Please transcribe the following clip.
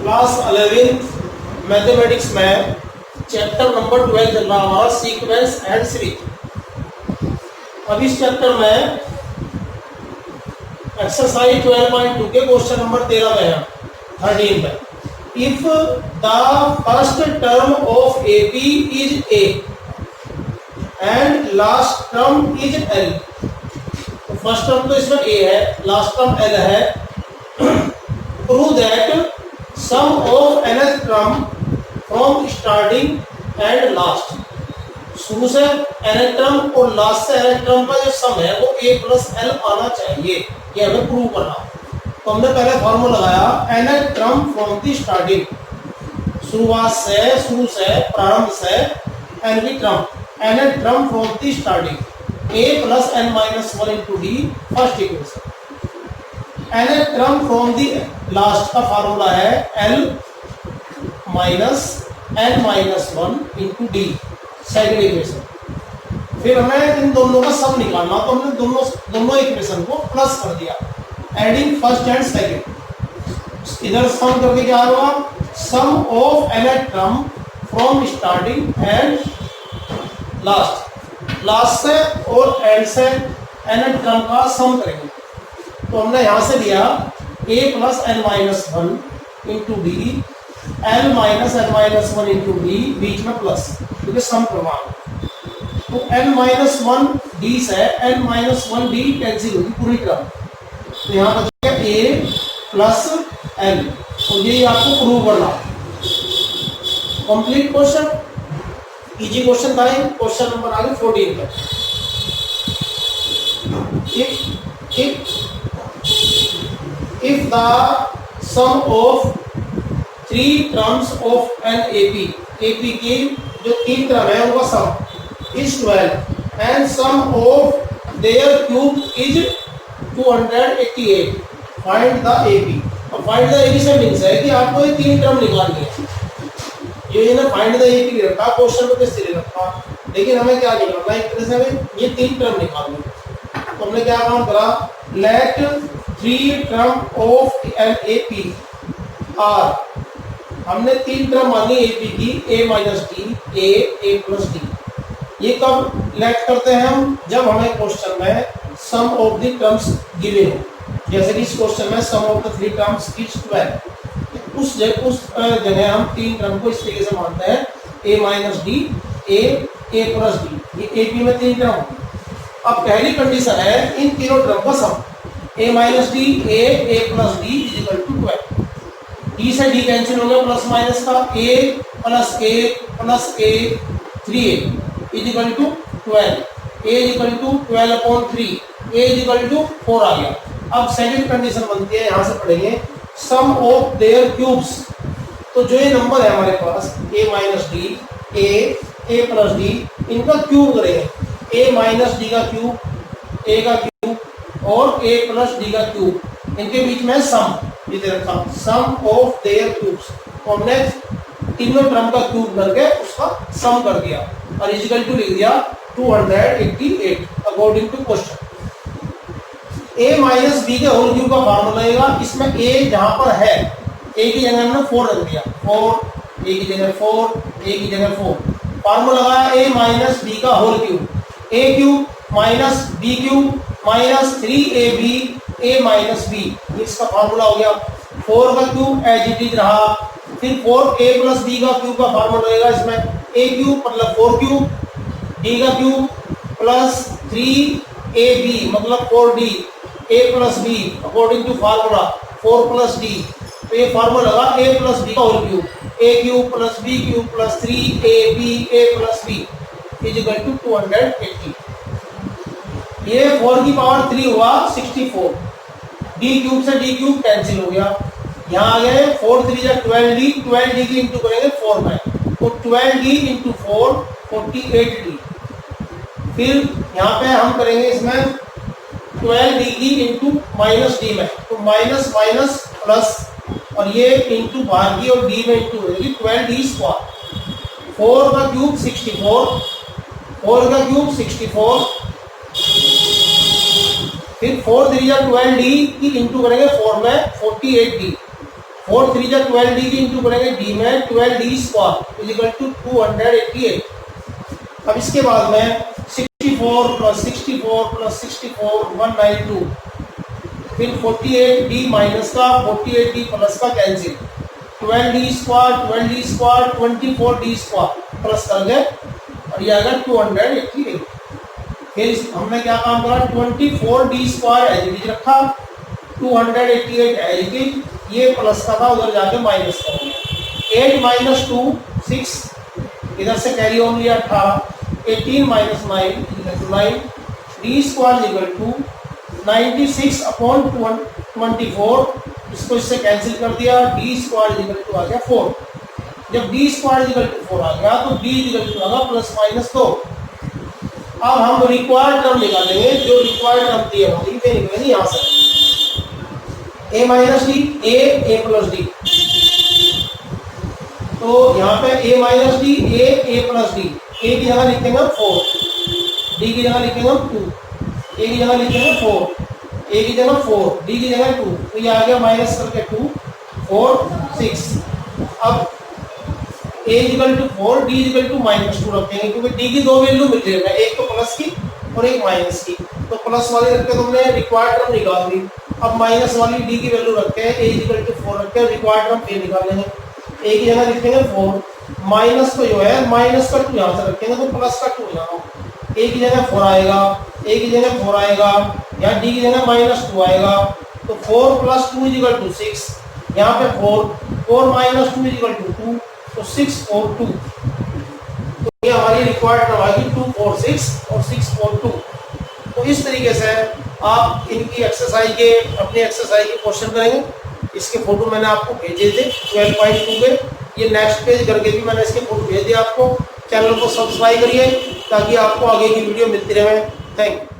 Class 11 mathematics में chapter number 12 चल रहा हमारा सीक्वेंस एंड सीरीज। अब इस चैप्टर में एक्सरसाइज 12.2 के क्वेश्चन नंबर 13 में है 13 में, if the first term of A B is A and last term is L. तो फर्स्ट टर्म तो इसमें ए है, लास्ट टर्म एल है। Prove that sum of nth term from starting and last. शुरू से nth टर्म और लास्ट से nth टर्म का जो सम है वो a प्लस एल आना चाहिए, ये हमें प्रूव करना। तो हमने पहले फॉर्मूला लगाया nth term from the starting, शुरुआत से, शुरू से, प्रारंभ से nth term, nth term from the starting a plus n minus 1 into D first equation. nth term from the last का फार्मूला है l minus n minus 1 into D second equation. फिर हमें इन दोनों का सम निकालना, तो हमने दोनों इक्वेशन को प्लस कर दिया, एडिंग फर्स्ट एंड सेकेंड। इधर सम करके क्या हुआ, sum of nth term from starting and last, last से और एंड से nth टर्म का सम करेंगे। तो हमने यहां से लिया a plus N minus 1 into D, L minus N minus 1 into D, बीच में प्लस क्योंकि सम करवाना। तो n माइनस 1 डी से n माइनस 1 डी कैंसिल होगी पूरी टर्म, तो यहाँ बचेगा a प्लस एल। तो ये आपको प्रूव करना। कंप्लीट क्वेश्चन, इजी क्वेश्चन था। क्वेश्चन नंबर आगे 14 पे। If the sum of three terms of an AP की जो तीन टर्म है उनका सम is 12 and sum of their cube is 288, find the AP। और find the AP से मीन्स है कि आपको ये तीन टर्म निकालनी है। ये ना find the AP रखा क्वेश्चन में किस तरह रखा, लेकिन हमें क्या निकालना है, एक तरह से हमें ये तीन टर्म निकालनी है। तो हमने क्या काम करा, let three term of an AP are, हमने तीन टर्म मानी AP की, a minus D, a plus D. ये कब लेट करते हैं हम, जब हमें क्वेश्चन में sum of the terms given हो। जैसे कि इस क्वेश्चन में sum of the three terms is 12, उस जगह हम तीन टर्म को इस तरीके से मानते हैं a minus D, a plus D. ये AP में तीन टर्म होंगे। अब पहली कंडीशन है इन तीनों टर्म का sum, a minus D, a plus D is equal to 12। D से डी कैंसिल हो गया, प्लस माइनस का a plus a 3a is equal to 12, a is equal to 12 upon 3, a is equal to 4 आ गया। अब second condition बनती है, यहाँ से पढ़ेंगे सम ऑफ देयर क्यूब्स। तो जो ये नंबर है हमारे पास a minus D, a plus D, इनका क्यूब करेंगे, a माइनस डी का क्यूब, a का क्यूब और a प्लस डी का क्यूब, इनके बीच में सम ये रखा, सम ऑफ देयर क्यूब्स। तो हमने तीनों टर्म का क्यूब करके उसका सम कर दिया और इक्वल टू लिख दिया 288 according to question. a minus B के होल क्यूब का फार्मूला लगेगा, इसमें a जहां पर है, a की जगह हमने 4 रख दिया, 4, a की जगह 4, a की जगह 4। फार्मूला लगाया a माइनस बी का whole cube, a cube minus B cube minus 3ab a minus B, इसका फार्मूला हो गया। 4 का क्यूब एज इट इज रहा, फिर 4a प्लस बी का क्यूब का फार्मूला रहेगा, इसमें a क्यूब मतलब 4 क्यूब, d का क्यूब प्लस 3ab मतलब 4d, a plus b according to formula 4 plus d। तो ये फार्मूला लगा a प्लस बी का whole cube, a cube plus b cube plus 3ab a plus b is equal to 280। ये 4 की power 3 हुआ 64, D cube से D cube cancel हो गया, यहाँ आ गए 4 3 या 12d, 12d की इंटू करेंगे 4 में, तो 12d इंटू 4 48d। फिर यहाँ पे हम करेंगे इसमें 12d की इंटू माइनस डी में, तो माइनस माइनस प्लस, और ये इंटू बाहर की और डी में इंटू होगी 12d स्क्वायर। 4 का क्यूब 64, 4 का क्यूब 64, फिर 4 3 या 12d की इंटू करेंगे 4 में 48d, 4 3 जा 12 डी की इंटू करेंगे डी में 12 डी स्क्वायर इजिकल टू 288। अब इसके बाद में 64 प्लस 64 प्लस 64 192, फिर 48 डी माइनस का 48 डी प्लस का cancel, 12 D square 24 D square plus कर गए और ये आएगा 288। फिर हमने क्या काम करा 24 D square as it is रखा, 288 एज इट इज, ये प्लस का था उधर जाके माइनस का हो गया। 8 माइनस 2 6, इधर से कैरी ऑन लिया 18, 18 minus 9 9, D square equal to 96 upon 24, इसको इससे कैंसिल कर दिया, डी स्क्वायर इक्वल टू आ गया 4। जब डी स्क्वायर इक्वल टू 4 आ गया तो डी इक्वल टू आगा प्लस माइनस 2। अब हम रिक्वायर्ड टर्म निकालेंगे, जो रिक्वायर्ड टर्म दी है वही पे निकलेगी यहाँ से, A minus D A plus D. तो यहाँ पे A minus D A plus D, A की जगह लिखेंगे 4, डी की जगह लिखेंगे 2, ए की जगह लिखेंगे 4, ए की जगह 4, डी की जगह 2, तो ये आ गया माइनस करके 2 4 6। अब A equal to 4 D equal to -2 रखेंगे, क्योंकि डी की दो वैल्यू मिल रही है, एक तो प्लस की और एक माइनस की, तो प्लस वाली रख के तुमने रिक्वायर्ड टर्म निकाल दी। अब माइनस वाली डी की वैल्यू रखते हैं, ए इक्वल टू 4 रखते हैं, रिक्वायर्ड टर्म फिर निकालेंगे, ए की जगह लिखेंगे 4, माइनस को जो है माइनस का 2 यहाँ से रखेंगे तो प्लस का 2 यहाँ, ए की जगह 4 आएगा, ए की जगह 4 आएगा, यहाँ डी की जगह -2 आएगा, तो 4 प्लस 2 इक्वल टू 6, यहाँ पे 4 माइनस 2 इक्वल टू 2, तो 6 4 2, तो ये हमारी रिक्वायर्ड टर्म आएगी 2 4 6 और 6 4 2। तो इस तरीके से आप इनकी एक्सरसाइज के अपनी एक्सरसाइज के क्वेश्चन करेंगे। इसके फोटो मैंने आपको भेजे थे 12.2 पे, ये नेक्स्ट पेज करके भी मैंने इसके फोटो भेज दिया आपको। चैनल को सब्सक्राइब करिए ताकि आपको आगे की वीडियो मिलती रहे। Thank you.